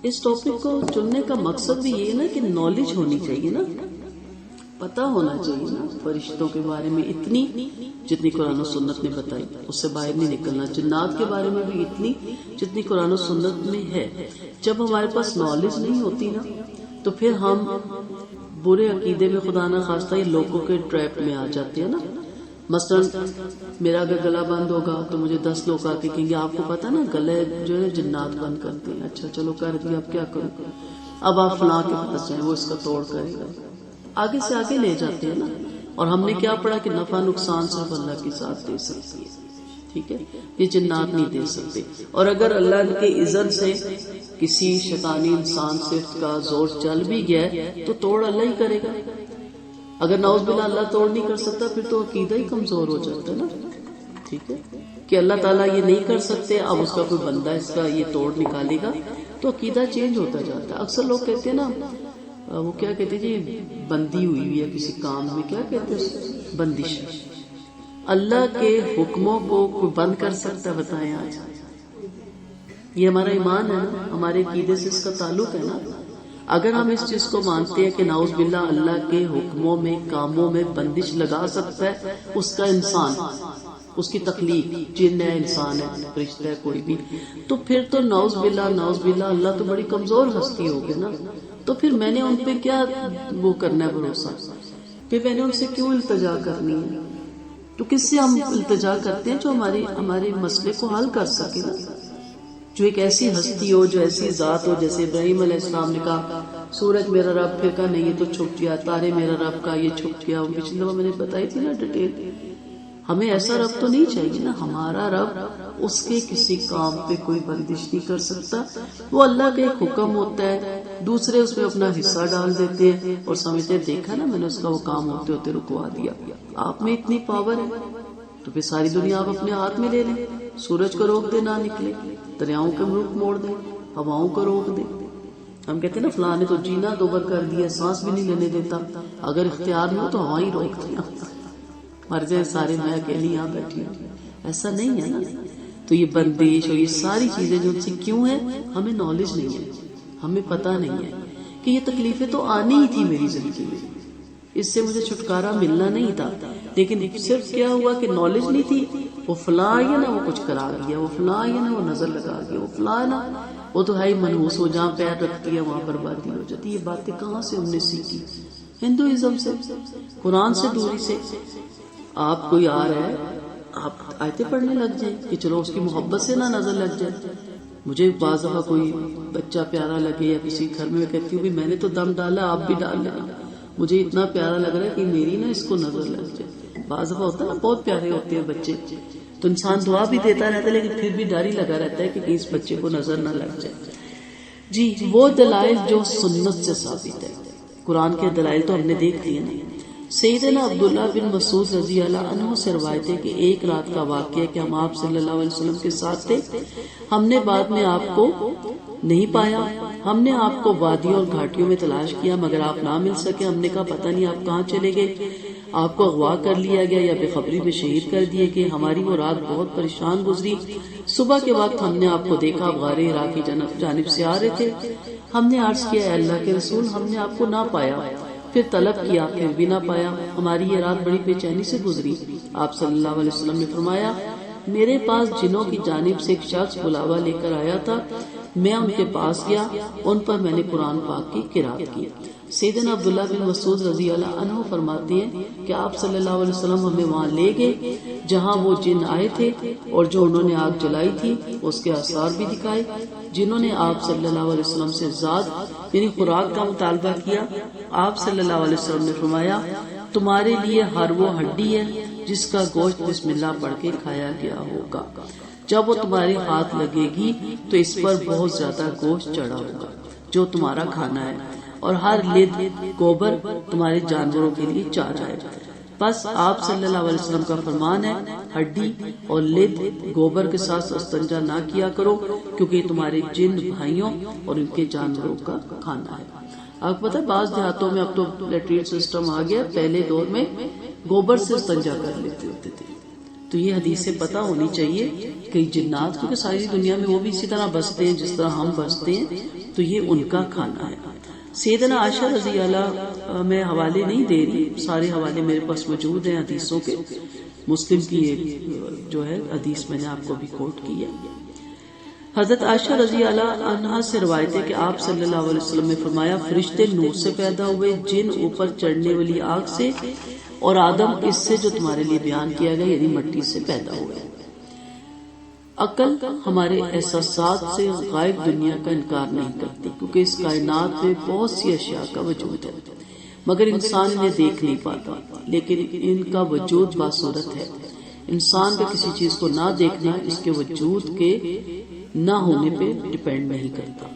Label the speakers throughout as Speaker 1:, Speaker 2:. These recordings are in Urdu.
Speaker 1: اس ٹاپک کو چننے کا مقصد بھی یہ نا کہ نالج ہونی چاہیے نا، پتہ ہونا چاہیے نا فرشتوں کے بارے میں اتنی جتنی قرآن و سنت نے بتائی، اس سے باہر نہیں نکلنا. جنات کے بارے میں بھی اتنی جتنی قرآن و سنت میں ہے. جب ہمارے پاس نالج نہیں ہوتی نا تو پھر ہم برے عقیدے میں خدا نہ خواستہ یہ لوگوں کے ٹریپ میں آ جاتے ہیں نا. مثلا میرا اگر گلا بند ہوگا تو مجھے 10 لوگ آ کے کہیں گے آپ کو پتا نا گلے جو ہے جنات بند کرتے ہیں. اچھا چلو کر دیا، اب کیا کروں، اب آپ فلاں کے پاس جائیں وہ اس کا توڑ کرے گا. آگے سے آگے لے جاتے ہیں نا. اور ہم نے کیا پڑھا کہ نفع نقصان صرف اللہ کے ساتھ دے سکتی ہے، ٹھیک ہے، یہ جنات نہیں دے سکتے. اور اگر اللہ کے اذن سے کسی شیطانی انسان سے اس کا زور چل بھی گیا ہے تو توڑ اللہ ہی کرے گا. اگر نعوذ باللہ اللہ توڑ نہیں کر سکتا پھر تو عقیدہ ہی کمزور ہو جاتا ہے نا، ٹھیک ہے، کہ اللہ تعالیٰ یہ نہیں کر سکتے، اب اس کا کوئی بندہ اس کا یہ توڑ نکالے گا تو عقیدہ چینج ہوتا جاتا ہے. اکثر لوگ کہتے ہیں نا، وہ کیا کہتے ہیں جی بندی ہوئی ہوئی ہے کسی کام میں، کیا کہتے ہیں بندش. اللہ کے حکموں کو کوئی بند کر سکتا ہے؟ بتائیں. آج یہ ہمارا ایمان ہے نا، ہمارے عقیدے سے اس کا تعلق ہے نا. اگر ہم اس چیز کو مانتے ہیں کہ نعوذ باللہ اللہ کے حکموں میں کاموں میں بندش لگا سکتا ہے اس کا انسان، اس کی تخلیق، جن ہے انسان ہے فرشتہ ہے کوئی بھی، تو پھر تو نعوذ باللہ اللہ تو بڑی کمزور ہستی ہوگی نا. تو پھر میں نے ان پہ کیا وہ کرنا ہے بھروسہ، پھر میں نے ان سے کیوں التجا کرنی ہے. تو کس سے ہم التجا کرتے ہیں؟ جو ہمارے مسئلے کو حل کر سکے نا، جو ایک ایسی ہستی ہو، جو ایسی ذات ہو. جیسے ابراہیم علیہ السلام نے کہا سورج میرا رب، پھر کہا نہیں یہ تو چھپ گیا، تارے میرا رب کا یہ چھپ گیا. پچھلی دفعہ میں نے بتائی تھی نا ڈیٹیل. ہمیں ایسا رب تو نہیں چاہیے نا، ہمارا رب اس کے کسی کام پہ کوئی بندش نہیں کر سکتا. وہ اللہ کا ایک حکم ہوتا ہے، دوسرے اس میں اپنا حصہ ڈال دیتے ہیں اور سمجھتے دیکھا نا میں نے اس کا وہ کام ہوتے ہوتے رکوا دیا. آپ میں اتنی پاور ہے تو پھر ساری دنیا آپ اپنے ہاتھ میں لے لیں. سورج کو روک دے نہ نکلے، دریاؤں کے رخ موڑ دیں، ہواؤں کو روک دیں. ہم کہتے ہیں نا فلاں نے تو جینا دوبر کر دیا، سانس بھی نہیں لینے دیتا. اگر اختیار میں ہو تو ہوا ہی روک دیا، مر جائے سارے میں اکیلی یہاں بیٹھی ہوں. ایسا نہیں ہے نا. تو یہ بندش اور یہ ساری چیزیں جو ان سے کیوں ہے، ہمیں نالج نہیں ہے، ہمیں پتہ نہیں ہے کہ یہ تکلیفیں تو آنی ہی تھی میری زندگی میں، اس سے مجھے چھٹکارا ملنا نہیں تھا. لیکن صرف کیا ہوا کہ نالج نہیں تھی. وہ فلاں ہے نا وہ کچھ کرا گیا، وہ فلاں ہے نا وہ نظر لگا گیا، وہ فلاں ہے نا وہ تو ہے منحوس ہو، جہاں پیر رکھتی ہے وہاں بربادی ہو جاتی. یہ باتیں کہاں سے ہم نے سیکھی؟ ہندوازم سے، قرآن سے دوری سے. آپ کوئی آ رہا ہے آپ آیتیں پڑھنے لگ جائیں کہ چلو اس کی محبت سے نہ نظر لگ جائے. مجھے بعض دفعہ کوئی بچہ پیارا لگے یا کسی گھر میں کہتی ہوں میں نے تو دم ڈالا آپ بھی ڈال لینا، مجھے اتنا پیارا لگ رہا ہے کہ میری نا اس کو نظر لگ جائے. بعض دفعہ ہوتا ہے نا بہت پیارے ہوتے ہیں بچے تو انسان دعا بھی دیتا رہتا ہے لیکن پھر بھی ڈر ہی لگا رہتا ہے کہ اس بچے کو نظر نہ لگ جائے. جی وہ دلائل جو سنت سے ثابت ہے، قرآن کے دلائل تو ہم نے دیکھ لیے نا. سیدنا عبداللہ بن مسعود رضی اللہ عنہ سے روایت ہے کہ ایک رات کا واقعہ کہ ہم آپ صلی اللہ علیہ وسلم کے ساتھ تھے، ہم نے بعد میں آپ کو نہیں پایا. ہم نے آپ کو وادیوں اور گھاٹیوں میں تلاش کیا مگر آپ نہ مل سکے. ہم نے کہا پتہ نہیں آپ کہاں چلے گئے، آپ کو اغوا کر لیا گیا یا بے خبری میں شہید کر دیے کہ ہماری وہ رات بہت پریشان گزری. صبح کے وقت ہم نے آپ کو دیکھا، غار ہرا کی جانب سے آ رہے تھے. ہم نے عرض کیا اے اللہ کے رسول ہم نے آپ کو نہ پایا. پھر طلب کیا پھر بھی نہ پایا. ہماری یہ رات بڑی بے چینی سے گزری. آپ صلی اللہ علیہ وسلم نے فرمایا میرے پاس جنوں کی جانب سے ایک شخص بلاوا لے کر آیا تھا، میں ان کے پاس گیا، ان پر میں نے قرآن پاک کی قرات کی. سیدنا عبداللہ بن مسعود رضی اللہ عنہ فرماتے ہیں کہ آپ صلی اللہ علیہ وسلم ہمیں وہاں لے گئے جہاں وہ جن آئے تھے اور جو انہوں نے آگ جلائی تھی اس کے آثار بھی دکھائے. جنہوں نے آپ صلی اللہ علیہ وسلم سے زاد یعنی خوراک کا مطالبہ کیا. آپ صلی اللہ علیہ وسلم نے فرمایا تمہارے لیے ہر وہ ہڈی ہے جس کا گوشت بسم اللہ پڑھ کے کھایا گیا ہوگا. جب وہ تمہارے ہاتھ لگے گی تو اس پر بہت زیادہ گوشت چڑھا ہوگا جو تمہارا کھانا ہے، اور ہر لد گوبر تمہارے جانوروں کے لیے چارہ ہے. بس آپ صلی اللہ علیہ وسلم کا فرمان ہے ہڈی اور لد گوبر کے ساتھ استنجا نہ کیا کرو کیونکہ یہ تمہارے جن بھائیوں اور ان کے جانوروں کا کھانا ہے. آپ پتہ ہے بعض دیہاتوں میں اب تو لیٹرین سسٹم آ گیا، پہلے دور میں گوبر سے استنجا کر لیتے ہوتے تھے. تو یہ حدیثیں پتہ ہونی چاہیے کہ جنات کیونکہ ساری دنیا میں وہ بھی اسی طرح بستے ہیں جس طرح ہم بستے ہیں، تو یہ ان کا کھانا ہے۔ سیدنا عائشہ رضی اللہ، میں حوالے نہیں دے رہی، سارے حوالے میرے پاس موجود ہیں حدیثوں کے، مسلم کی ایک جو ہے حدیث میں نے آپ کو بھی کوٹ کی ہے۔ حضرت عائشہ رضی اللہ عنہا سے روایت ہے کہ آپ صلی اللہ علیہ وسلم نے فرمایا، فرشتے نور سے پیدا ہوئے، جن اوپر چڑھنے والی آگ سے، اور آدم اس سے جو تمہارے لیے بیان کیا گیا یعنی مٹی سے پیدا ہوئے۔ عقل ہمارے احساسات سے غائب دنیا کا انکار نہیں کرتی، کیونکہ اس کائنات میں بہت سی اشیاء کا وجود ہے مگر انسان انہیں دیکھ نہیں پاتا، لیکن ان کا وجود باصورت ہے۔ انسان کا کسی چیز کو نہ دیکھنا اس کے وجود کے نہ ہونے پہ ڈیپینڈ نہیں کرتا۔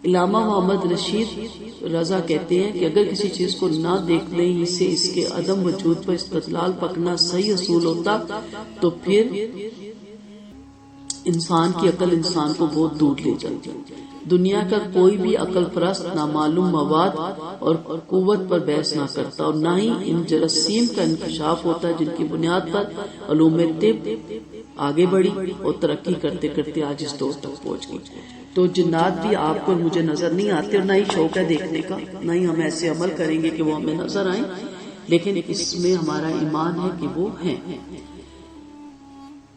Speaker 1: علامہ محمد رشید رضا کہتے ہیں کہ اگر کسی چیز کو نہ دیکھنے ہی سے اس کے عدم وجود پر استدلال پکنا صحیح اصول ہوتا تو پھر انسان کی عقل انسان کو بہت دور لے جاتی۔ دنیا کا کوئی بھی عقل پرست نامعلوم مواد اور قوت پر بحث نہ کرتا، اور نہ ہی ان جراثیم کا انکشاف ہوتا جن کی بنیاد پر علوم طب آگے بڑھی اور ترقی کرتے کرتے آج اس دور تک پہنچ گئی۔ تو جنات بھی آپ کو مجھے نظر نہیں آتے، اور نہ ہی شوق ہے دیکھنے کا، نہ ہی ہم ایسے عمل کریں گے کہ وہ ہمیں نظر آئیں، لیکن اس میں ہمارا ایمان ہے کہ وہ ہیں۔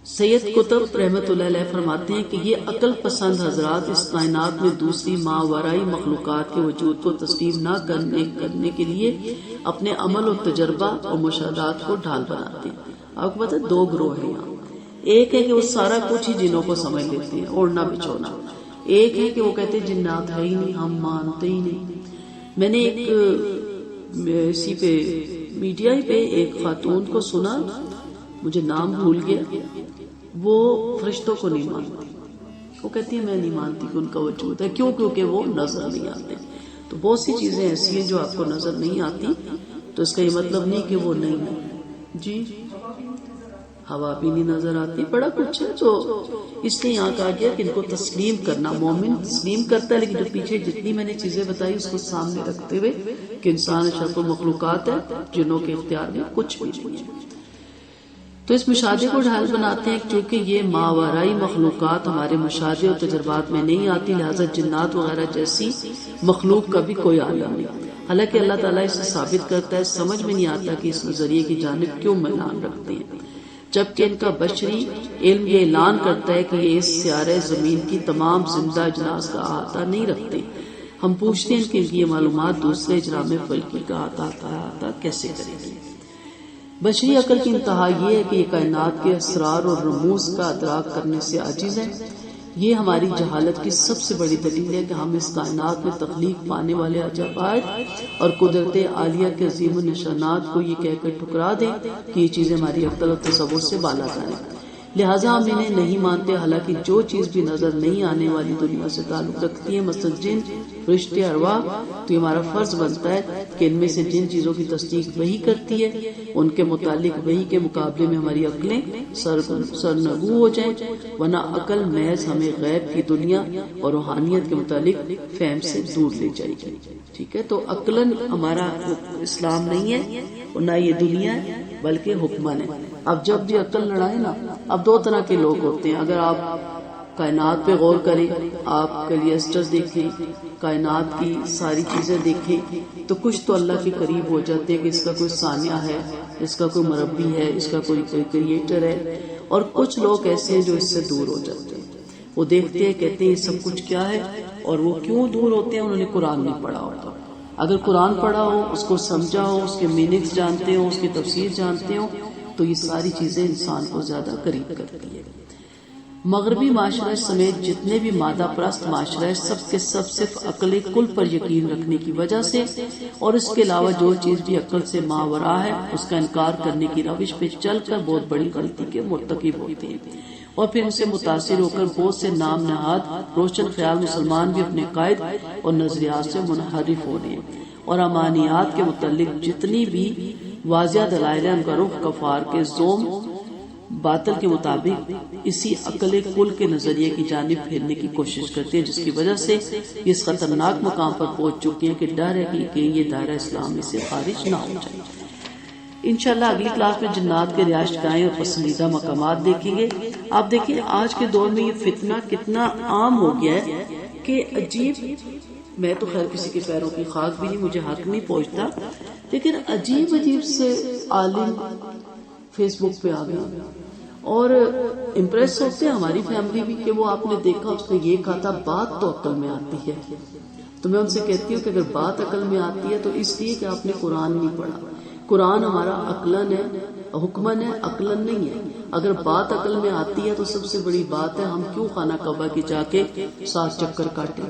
Speaker 1: سید قطب رحمت اللہ علیہ فرماتے ہیں کہ یہ عقل پسند حضرات اس کائنات میں دوسری ماورائی مخلوقات کے وجود کو تسلیم نہ کرنے کے لیے اپنے عمل و تجربہ اور مشاہدات کو ڈھال بناتے ہیں۔ آپ کو پتہ ہے دو گروہ ہیں یہاں، ایک ہے کہ وہ سارا کچھ ہی جنوں کو سمجھ لیتے ہیں، اوڑھنا بچھونا، ایک ہے کہ وہ کہتے ہیں جنات ہے ہی نہیں، ہم مانتے ہی نہیں۔ میں نے ایک اسی پہ میڈیا پہ ایک خاتون کو سنا، مجھے نام بھول گیا، وہ فرشتوں کو نہیں مانتی، وہ کہتی ہے میں نہیں مانتی کہ ان کا وجود ہے، کیونکہ وہ نظر نہیں آتے۔ تو بہت سی چیزیں ایسی ہیں جو آپ کو نظر نہیں آتی، تو اس کا یہ مطلب نہیں کہ وہ نہیں ہے۔ جی ہوا بھی نہیں نظر آتی، بڑا کچھ ہے۔ تو اس لیے یہاں کہا گیا کہ ان کو تسلیم کرنا، مومن تسلیم کرتا ہے، لیکن جو پیچھے جتنی میں نے چیزیں بتائی اس کو سامنے رکھتے ہوئے کہ انسان اشرف المخلوقات ہے، جنوں کے اختیار میں کچھ بھی نہیں ہے۔ تو اس مشاہدے کو ڈھال بناتے ہیں چونکہ یہ ماورائی مخلوقات ہمارے مشاہدے اور تجربات میں نہیں آتی، لہذا جنات وغیرہ جیسی مخلوق کا بھی کوئی عالم نہیں۔ حالانکہ اللہ تعالیٰ اسے ثابت کرتا ہے، سمجھ میں نہیں آتا کہ اس نظریے کی جانب کیوں میلان رکھتے ہیں، جبکہ ان کا بشری علم یہ اعلان کرتا ہے کہ یہ اس سیارہ زمین کی تمام زندہ اجناس کا احاطہ نہیں رکھتے۔ ہم پوچھتے ہیں کہ یہ معلومات دوسرے اجرام فلکی کا احاطہ کیسے کرے گی۔ بشری عقل کی انتہا یہ ہے کہ یہ کائنات کے اسرار اور رموز کا ادراک کرنے سے عاجز ہے۔ یہ ہماری جہالت کی سب سے بڑی دلیل ہے کہ ہم اس کائنات میں تخلیق پانے والے عجائب اور قدرت عالیہ کے عظیم نشانات کو یہ کہہ کر ٹھکرا دیں کہ یہ چیزیں ہماری عقل اور تصور سے بالا جائیں، لہٰذا ہم انہیں نہیں مانتے۔ حالانکہ جو چیز بھی نظر نہیں آنے والی دنیا سے تعلق رکھتی ہے، مثلا جن، فرشتے، ارواح، تو یہ ہمارا فرض بنتا ہے کہ ان میں سے جن چیزوں کی تصدیق وہی کرتی ہے ان کے متعلق وہی کے مقابلے میں ہماری عقلیں سرنگو ہو جائیں، ورنہ عقل محض ہمیں غیب کی دنیا اور روحانیت کے متعلق فہم سے دور لے جائے گی۔ ٹھیک ہے، تو عقلاً ہمارا اسلام نہیں ہے اور نہ یہ دنیا ہے بلکہ حکمن ہے۔ اب جب بھی عقل لڑائے نا، اب دو طرح کے لوگ ہوتے ہیں۔ اگر آپ کائنات پہ غور کریں، آپ کلیسٹرز دیکھیں، کائنات کی ساری چیزیں دیکھیں، تو کچھ تو اللہ کے قریب ہو جاتے ہیں کہ اس کا کوئی صانع ہے، اس کا کوئی مربی ہے، اس کا کوئی کریٹر ہے، اور کچھ لوگ ایسے ہیں جو اس سے دور ہو جاتے ہیں۔ وہ دیکھتے ہیں، کہتے ہیں یہ سب کچھ کیا ہے، اور وہ کیوں دور ہوتے ہیں؟ انہوں نے قرآن نہیں پڑھا ہوتا۔ اگر قرآن پڑھا ہو، اس کو سمجھا ہو، اس کے میننگز جانتے ہو، اس کی تفسیر جانتے ہو، تو یہ ساری چیزیں انسان کو زیادہ قریب کرتی ہے۔ مغربی معاشرہ سمیت جتنے بھی مادہ پرست معاشرہ سب کے سب صرف عقل کل پر یقین رکھنے کی وجہ سے اور اس کے علاوہ جو چیز بھی عقل سے ماورا ہے اس کا انکار کرنے کی روش پہ چل کر بہت بڑی غلطی کے مرتکب ہوتے ہیں، اور پھر ان سے متاثر ہو کر بہت سے نام نہاد روشن خیال مسلمان بھی اپنے قائد اور نظریات سے منحرف ہو رہے ہیں، اور امانیات کے متعلق جتنی بھی واضح دلائل ہیں ان کا رخ کفار کے زوم باطل کے مطابق اسی عقل کل کے نظریے کی جانب پھیرنے کی کوشش کرتے ہیں، جس کی وجہ سے اس خطرناک مقام پر پہنچ چکے ہیں کہ ڈر ہے کہ یہ دائرہ اسلام سے خارج نہ ہو جائے۔ انشاءاللہ اگلی کلاس میں جنات کے رہائش گاہیں اور پسندیدہ مقامات دیکھیں گے. آپ دیکھیں آج کے دور میں یہ فتنہ کتنا عام ہو گیا ہے کہ عجیب، میں تو خیر کسی کے پیروں کی خاک بھی نہیں، مجھے حق نہیں پہنچتا، لیکن عجیب عجیب سے عالم فیس بک پہ آ گئے اور امپریس ہوتے ہیں ہماری فیملی بھی کہ وہ آپ نے دیکھا اس نے یہ کہا تھا. بات تو عقل میں آتی ہے، تو میں ان سے کہتی ہوں کہ اگر بات عقل میں آتی ہے تو اس لیے کہ آپ نے قرآن نہیں پڑھا. قرآن ہمارا عقلن ہے، حکمن ہے، عقلن نہیں ہے. اگر بات عقل میں آتی ہے تو سب سے بڑی بات ہے ہم کیوں خانہ کعبہ کی جا کے 7 چکر کاٹیں،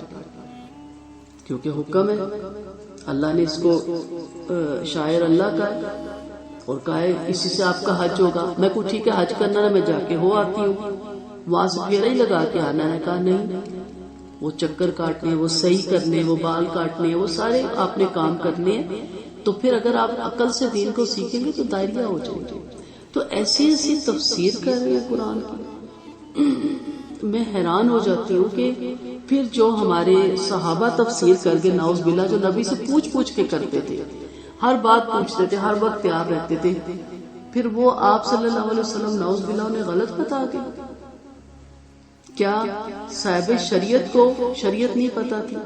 Speaker 1: کیونکہ حکم ہے. اللہ نے اس کو شاعر اللہ کا ہے اور کہا ہے اسی سے آپ کا حج ہوگا. میں کچھ ٹھیک ہے حج کرنا ہے، میں جا کے ہو آتی ہوں، وہاں سے پھیرا ہی لگا کے آنا ہے. کہا نہیں، وہ چکر کاٹنے، وہ صحیح کرنے، وہ بال کاٹنے، وہ سارے آپ نے کام کرنے ہیں. تو پھر اگر آپ عقل سے دین کو سیکھیں گے تو دائریہ ہو جائیں گے. تو ایسی ایسی تفسیر کر رہے ہیں قرآن کی، میں حیران ہو جاتی ہوں کہ پھر جو ہمارے صحابہ تفسیر کر کے نعوذ باللہ جو نبی سے پوچھ پوچھ کے کرتے تھے، ہر بات پوچھتے تھے، ہر وقت تیار رہتے تھے، پھر وہ آپ صلی اللہ علیہ وسلم نعوذ باللہ انہیں غلط بتا کے، کیا صاحب شریعت کو شریعت نہیں پتا تھی؟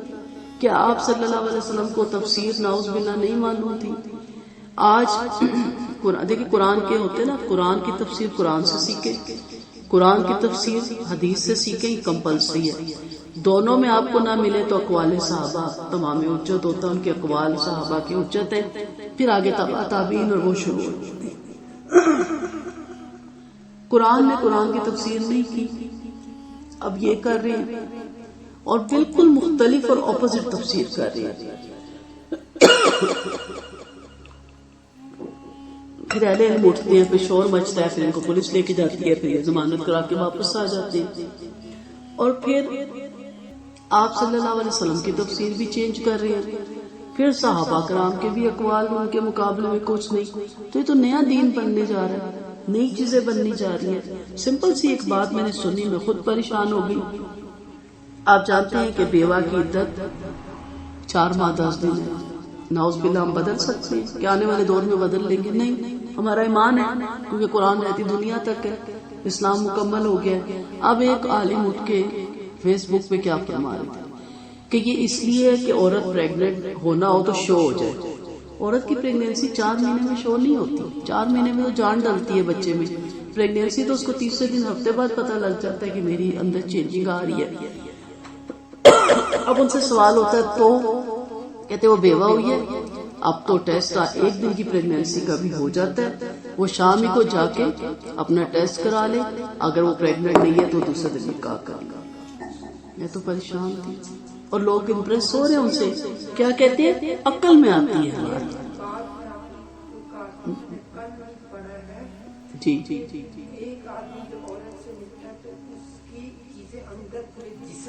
Speaker 1: کیا آپ صلی اللہ علیہ وسلم کو تفسیر نعوذ باللہ نہیں معلوم تھی؟ آج دیکھیں قرآن کے ہوتے نا، قرآن کی تفسیر قرآن سے سیکھیں، قرآن کی تفسیر حدیث سے سیکھیں، کمپلسری ہے. دونوں میں آپ کو نہ ملے تو اقوال صحابہ تمام حجت ہوتا ہے، ان کے اقوال صحابہ کی حجت ہے. پھر آگے تابعین اور وہ شروع ہوتے ہیں. قرآن نے قرآن کی تفسیر نہیں کی، اب یہ کر رہے ہیں اور بالکل مختلف اور اپوزٹ تفسیر کر رہے ہیں. پھر اہل علم اٹھتے ہیں، پھر شور مچتا ہے، پھر ان کو پولیس لے کے جاتی ہے، پھر یہ ضمانت کرا کے واپس آ جاتے ہیں. اور پھر آپ صلی اللہ علیہ وسلم کی تفسیر بھی چینج کر رہے ہیں، پھر صحابہ کرام کے بھی اقوال ان کے مقابلے میں کچھ نہیں. تو یہ تو نیا دین بننے جا رہا ہے، نئی چیزیں بننی جا رہی ہیں. سمپل سی ایک بات میں نے سنی، میں خود پریشان ہو گئی. آپ جانتے ہیں کہ بیوہ کی عدت 4 ماہ 10 دن ہے. نعوذ باللہ ہم بدل سکتے ہیں کہ آنے والے دور میں بدل لیں گے؟ نہیں، ہمارا ایمان ہے کیونکہ قرآن رہتی دنیا تک ہے، اسلام مکمل ہو گیا. اب ایک عالم اٹھ کے فیس بک پہ کیا فرما رہے تھے کہ یہ اس لیے کہ عورت پریگننٹ ہونا ہو تو شو ہو جائے. عورت کی پریگنینسی 4 مہینے میں شو نہیں ہوتی، 4 مہینے میں تو جان ڈلتی ہے بچے میں. پریگنینسی تو اس کو 30 دن ہفتے بعد پتہ لگ جاتا ہے کہ میری اندر چینجنگ آ رہی ہے. اب ان سے سوال ہوتا ہے تو کہتے وہ بیوہ ہوئی ہے، اب تو ٹیسٹ 1 دن کی پریگنینسی کا بھی ہو جاتا ہے، وہ شام ہی کو جا کے اپنا ٹیسٹ کرا لے، اگر وہ پریگننٹ نہیں ہے تو دوسرے دن نکاح کر لے. میں تو پریشان تھی اور لوگ امپریس ہو رہے ہیں ان سے. کیا کہتے ہیں؟ عقل میں آتی ہے. جی جی جی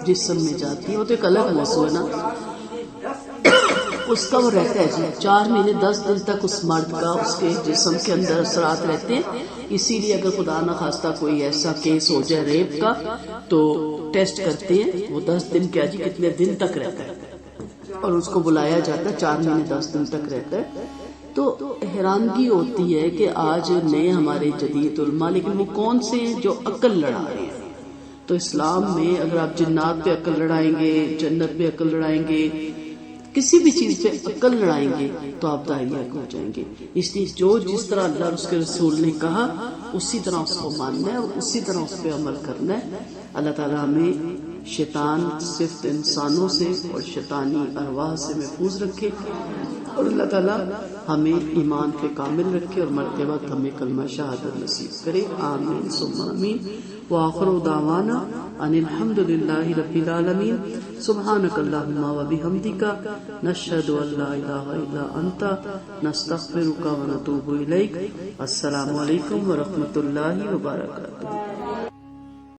Speaker 1: جسم میں جاتی ہے، وہ تو ایک الگ موضوع ہے نا. اس کا وہ رہتا ہے جی 4 مہینے 10 دن تک اس مرد کا اس کے جسم کے اندر اثرات رہتے ہیں. اسی لیے اگر خدا نہ خواستہ کوئی ایسا کیس ہو جائے ریپ کا تو ٹیسٹ کرتے ہیں، وہ 10 دن کیا جی کتنے دن تک رہتا ہے اور اس کو بلایا جاتا ہے، 4 مہینے 10 دن تک رہتا ہے. تو حیرانگی ہوتی ہے کہ آج نئے ہمارے جدید علماء، لیکن وہ کون سے ہیں جو عقل لڑا رہے ہیں. تو اسلام میں اگر آپ جنات پہ عقل لڑائیں گے، جنت پہ عقل لڑائیں گے، کسی بھی چیز پہ عقل لڑائیں گے تو آپ داعیہ ہو جائیں گے. اس لیے جو جس طرح اللہ اور اس کے رسول نے کہا اسی طرح اس کو ماننا ہے اور اسی طرح اس پہ عمل کرنا ہے. اللہ تعالیٰ ہمیں شیطان صرف انسانوں سے اور شیطانی ارواح سے محفوظ رکھے اور اللہ تعالیٰ ہمیں ایمان کے کامل رکھے اور مرتے وقت ہمیں کلمہ شہادت نصیب کرے. آمین ثم آمین. وآخر دعوانا ان الحمد للہ رب العالمین. سبحانک اللہم و بحمدک نشہد ان لا الہ الا انت نستغفرک و نتوب الیک. السلام علیکم ورحمۃ اللہ وبرکاتہ.